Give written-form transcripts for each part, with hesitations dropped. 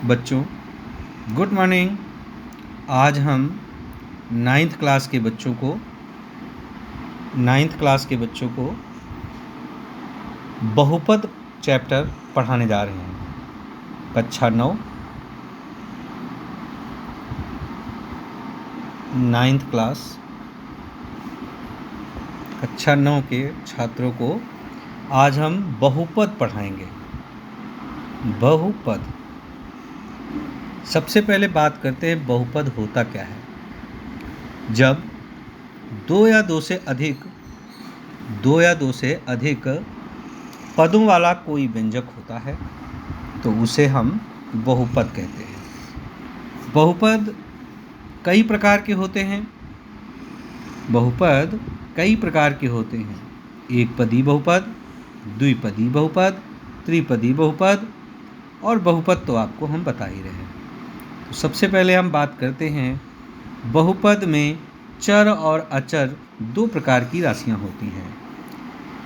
बच्चों good morning. आज हम नाइन्थ क्लास के बच्चों को बहुपद चैप्टर पढ़ाने जा रहे हैं। कक्षा 9 नाइन्थ क्लास कक्षा 9 के छात्रों को आज हम बहुपद पढ़ाएंगे। बहुपद, सबसे पहले बात करते हैं बहुपद होता क्या है। जब दो या दो से अधिक पदों वाला कोई व्यंजक होता है तो उसे हम बहुपद कहते हैं। बहुपद कई प्रकार के होते हैं। एक पदी बहुपद, द्विपदी बहुपद, त्रिपदी बहुपद और बहुपद तो आपको हम बता ही रहे हैं। तो सबसे पहले हम बात करते हैं बहुपद में चर और अचर दो प्रकार की राशियां होती हैं।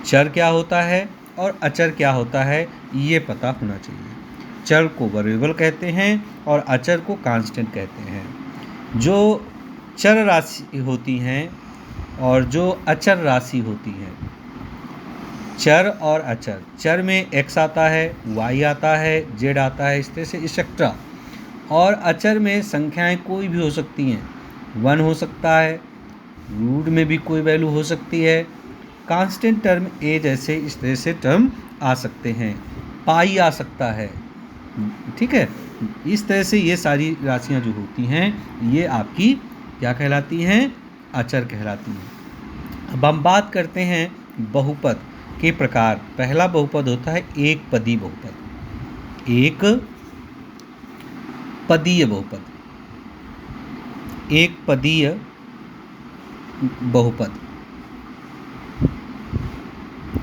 चर क्या होता है और अचर क्या होता है ये पता होना चाहिए। चर को वेरिएबल कहते हैं और अचर को कांस्टेंट कहते हैं। जो चर राशि होती हैं और जो अचर राशि होती है, चर और अचर, चर में x आता है, y आता है, z आता है, इस तरह से एक्सेट्रा। और अचर में संख्याएं कोई भी हो सकती हैं, 1 हो सकता है, रूट में भी कोई वैल्यू हो सकती है, कांस्टेंट टर्म ए जैसे इस तरह से टर्म आ सकते हैं, पाई आ सकता है। ठीक है, इस तरह से ये सारी राशियां जो होती हैं ये आपकी क्या कहलाती हैं? अचर कहलाती हैं। अब हम बात करते हैं बहुपद के प्रकार। पहला बहुपद होता है एक पदी बहुपद। एक पदीय बहुपद, एक पदीय बहुपद,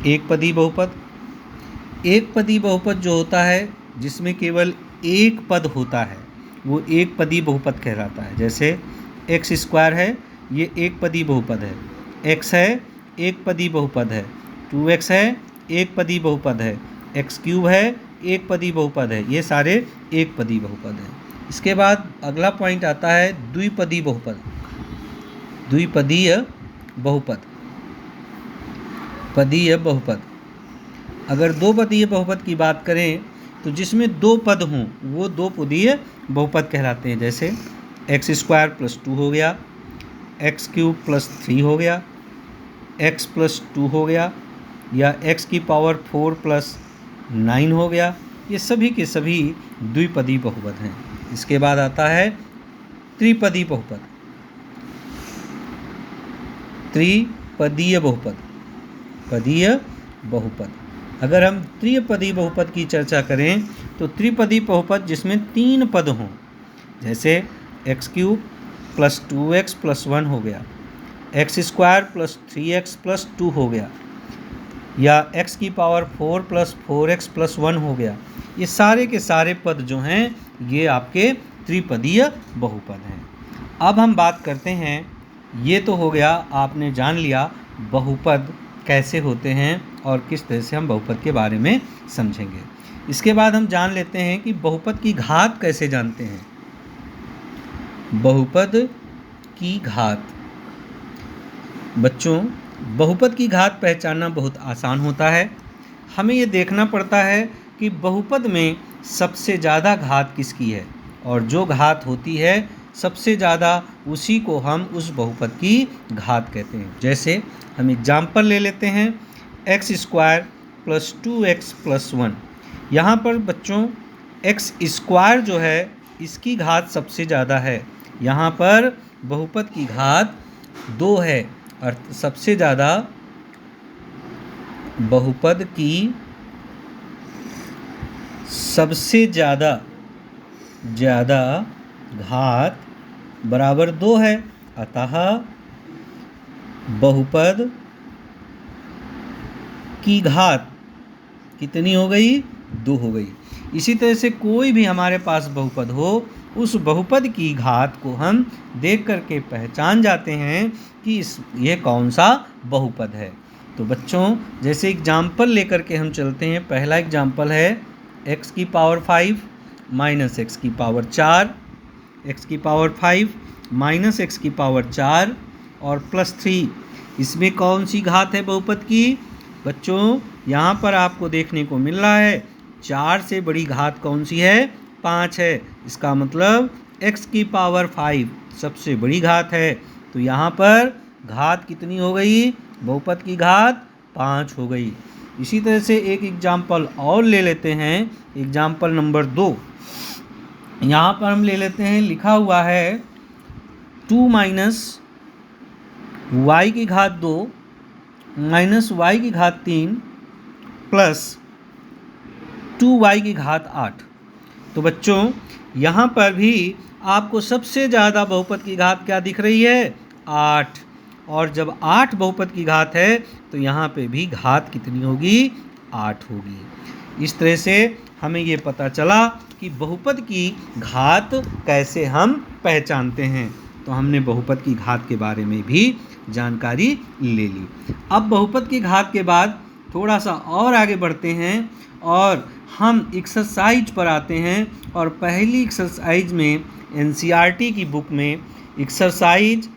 एक पदी बहुपद। एक पदी बहुपद जो होता है जिसमें केवल एक पद होता है वो एक पदी बहुपद कहलाता है। जैसे एक्स स्क्वायर है, ये एक पदी बहुपद है। एक्स है, एक पदी बहुपद है। 2x है, एक पदी बहुपद है। एक्स क्यूब है, एक पदी बहुपद है। ये सारे एक पदी बहुपद हैं। इसके बाद अगला पॉइंट आता है द्विपदी बहुपद, द्विपदीय बहुपद, पदीय बहुपद। अगर दो पदीय बहुपद की बात करें तो जिसमें दो पद हों वो दो पदीय बहुपद कहलाते हैं। जैसे एक्स स्क्वायर प्लस 2 हो गया, एक्स क्यूब प्लस 3 हो गया, एक्स प्लस 2 हो गया, या एक्स की पावर 4 प्लस 9 हो गया। ये सभी के सभी द्विपदी बहुपद हैं। इसके बाद आता है त्रिपदी बहुपद, त्रिपदीय बहुपद, पदीय बहुपद। अगर हम त्रिपदी बहुपद की चर्चा करें तो त्रिपदी बहुपद जिसमें 3 पद हों, जैसे x cube plus 2x plus 1 हो गया, x square plus 3x plus 2 हो गया, या x की पावर 4 प्लस 4x प्लस 1 हो गया। ये सारे के सारे पद जो हैं ये आपके त्रिपदीय बहुपद हैं। अब हम बात करते हैं, ये तो हो गया, आपने जान लिया बहुपद कैसे होते हैं और किस तरह से हम बहुपद के बारे में समझेंगे। इसके बाद हम जान लेते हैं कि बहुपद की घात कैसे जानते हैं। बहुपद की घात, बच्चों बहुपद की घात पहचानना बहुत आसान होता है। हमें ये देखना पड़ता है कि बहुपद में सबसे ज़्यादा घात किसकी है, और जो घात होती है सबसे ज़्यादा उसी को हम उस बहुपद की घात कहते हैं। जैसे हम एग्जाम्पल ले लेते हैं, x square plus 2x plus 1। यहाँ पर बच्चों एक्स स्क्वायर जो है इसकी घात सबसे ज़्यादा है। यहाँ पर बहुपद की घात 2 है और सबसे ज़्यादा बहुपद की सबसे ज़्यादा घात बराबर 2 है। अतः बहुपद की घात कितनी हो गई? 2 हो गई। इसी तरह से कोई भी हमारे पास बहुपद हो, उस बहुपद की घात को हम देख करके पहचान जाते हैं कि ये कौन सा बहुपद है। तो बच्चों जैसे एग्जाम्पल लेकर के हम चलते हैं। पहला एग्जाम्पल है x की पावर 5 माइनस एक्स की पावर 4, एक्स की पावर 5 माइनस एक्स की पावर 4 और प्लस 3। इसमें कौन सी घात है बहुपद की? बच्चों यहाँ पर आपको देखने को मिल रहा है 4 से बड़ी घात कौन सी है? 5 है। इसका मतलब x की पावर 5 सबसे बड़ी घात है। तो यहाँ पर घात कितनी हो गई? बहुपद की घात 5 हो गई। इसी तरह से एक एग्जाम्पल और ले लेते हैं, एग्जाम्पल नंबर 2। यहाँ पर हम ले लेते हैं, लिखा हुआ है 2 माइनस वाई की घात 2 माइनस वाई की घात 3 प्लस 2y की घात 8। तो बच्चों यहाँ पर भी आपको सबसे ज़्यादा बहुपद की घात क्या दिख रही है? 8। और जब 8 बहुपद की घात है तो यहाँ पे भी घात कितनी होगी? 8 होगी। इस तरह से हमें ये पता चला कि बहुपद की घात कैसे हम पहचानते हैं। तो हमने बहुपद की घात के बारे में भी जानकारी ले ली। अब बहुपद की घात के बाद थोड़ा सा और आगे बढ़ते हैं और हम एक्सरसाइज पर आते हैं। और पहली एक्सरसाइज में एनसीईआरटी की बुक में एक्सरसाइज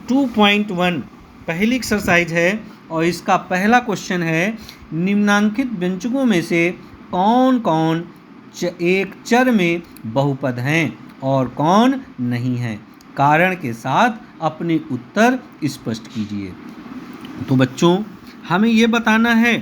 2.1 पहली एक्सरसाइज है और इसका पहला क्वेश्चन है, निम्नांकित व्यंजकों में से कौन कौन एक चर में बहुपद हैं और कौन नहीं है? कारण के साथ अपने उत्तर स्पष्ट कीजिए। तो बच्चों हमें ये बताना है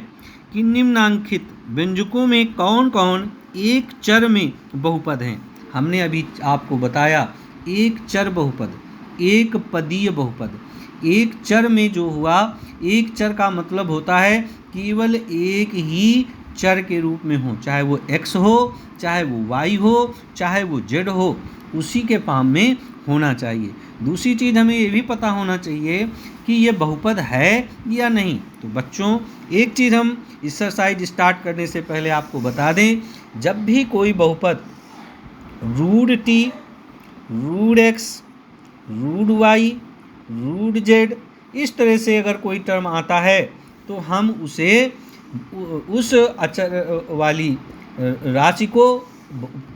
कि निम्नांकित व्यंजकों में कौन कौन एक चर में बहुपद हैं। हमने अभी आपको बताया एक चर बहुपद, एक पदीय बहुपद। एक चर में जो हुआ, एक चर का मतलब होता है केवल एक ही चर के रूप में हो, चाहे वो x हो, चाहे वो y हो, चाहे वो z हो, उसी के फॉर्म में होना चाहिए। दूसरी चीज़ हमें ये भी पता होना चाहिए कि ये बहुपद है या नहीं। तो बच्चों एक चीज़ हम एक्सरसाइज स्टार्ट करने से पहले आपको बता दें, जब भी कोई बहुपद √t, √x, √y, √z इस तरह से अगर कोई टर्म आता है तो हम उसे उस अचर वाली राशि को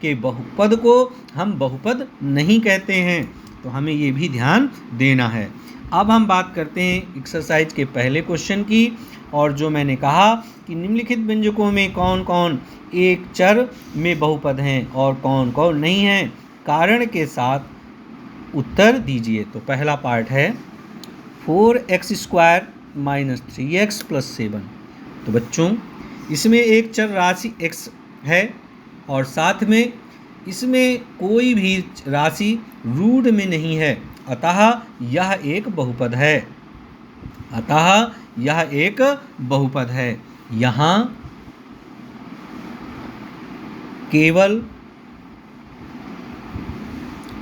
के बहुपद को हम बहुपद नहीं कहते हैं। तो हमें ये भी ध्यान देना है। अब हम बात करते हैं एक्सरसाइज के पहले क्वेश्चन की, और जो मैंने कहा कि निम्नलिखित व्यंजकों में कौन कौन एक चर में बहुपद हैं और कौन कौन नहीं हैं, कारण के साथ उत्तर दीजिए। तो पहला पार्ट है 4x² - 3x + 7। तो बच्चों इसमें एक चर राशि x है और साथ में इसमें कोई भी राशि रूट में नहीं है, अतः यह एक बहुपद है। अतः यह एक बहुपद है। यहाँ केवल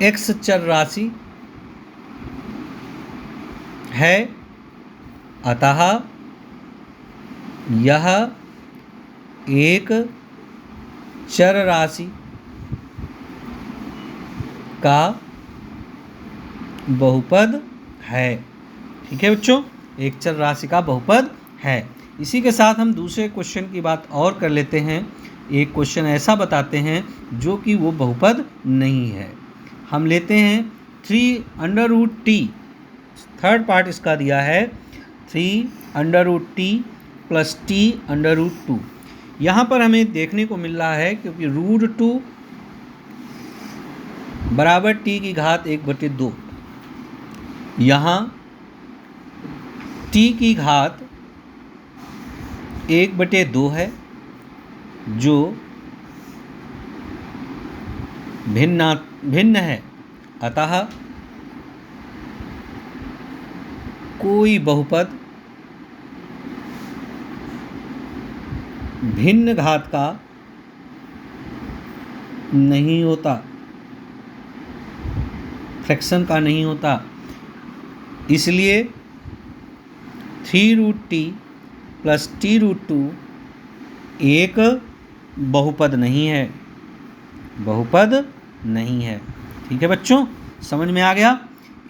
x चर राशि है, अतः यह एक चर राशि का बहुपद है। ठीक है बच्चों, एक चर राशि का बहुपद है। इसी के साथ हम दूसरे क्वेश्चन की बात और कर लेते हैं। एक क्वेश्चन ऐसा बताते हैं जो कि वो बहुपद नहीं है। हम लेते हैं 3√t, थर्ड पार्ट इसका दिया है 3√t + t√2। यहाँ पर हमें देखने को मिल रहा है क्योंकि √2 बराबर t की घात 1/2, यहाँ t की घात 1/2 है जो भिन्न है, अतः कोई बहुपद भिन्न घात का नहीं होता, फ्रैक्शन का नहीं होता। इसलिए 3√t + t√2 एक बहुपद नहीं है, बहुपद नहीं है। ठीक है बच्चों, समझ में आ गया।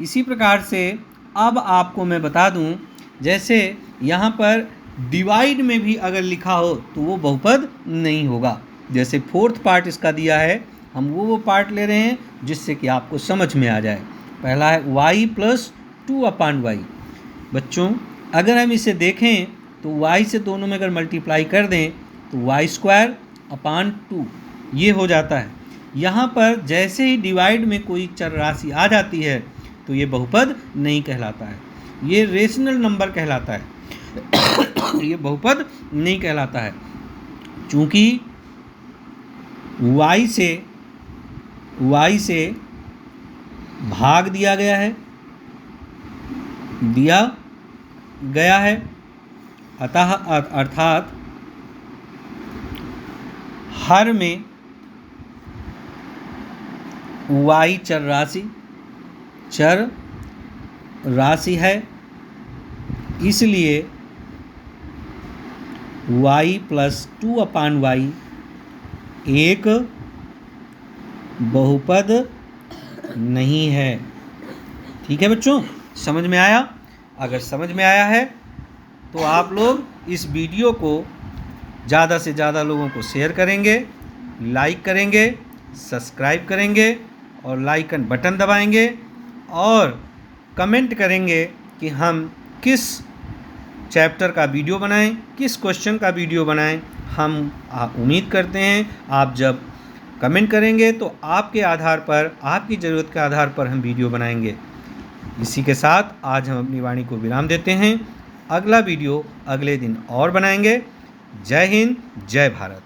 इसी प्रकार से अब आपको मैं बता दूं, जैसे यहाँ पर डिवाइड में भी अगर लिखा हो तो वो बहुपद नहीं होगा। जैसे फोर्थ पार्ट इसका दिया है, हम वो पार्ट ले रहे हैं जिससे कि आपको समझ में आ जाए। पहला है y प्लस 2/y। बच्चों अगर हम इसे देखें तो y से दोनों में अगर मल्टीप्लाई कर दें तो y²/2 ये हो जाता है। यहाँ पर जैसे ही डिवाइड में कोई चर राशि आ जाती है तो ये बहुपद नहीं कहलाता है, ये रेशनल नंबर कहलाता है ये बहुपद नहीं कहलाता है, चूँकि y से भाग दिया गया है, अतः अर्थात हर में y चर राशि है, इसलिए y प्लस 2/y एक बहुपद नहीं है। ठीक है बच्चों, समझ में आया? अगर समझ में आया है तो आप लोग इस वीडियो को ज़्यादा से ज़्यादा लोगों को शेयर करेंगे, लाइक करेंगे, सब्सक्राइब करेंगे और लाइकन बटन दबाएंगे और कमेंट करेंगे कि हम किस चैप्टर का वीडियो बनाएं, किस क्वेश्चन का वीडियो बनाएं। हम उम्मीद करते हैं आप जब कमेंट करेंगे तो आपके आधार पर, आपकी ज़रूरत के आधार पर हम वीडियो बनाएंगे। इसी के साथ आज हम अपनी वाणी को विराम देते हैं। अगला वीडियो अगले दिन और बनाएंगे। जय हिंद, जय भारत।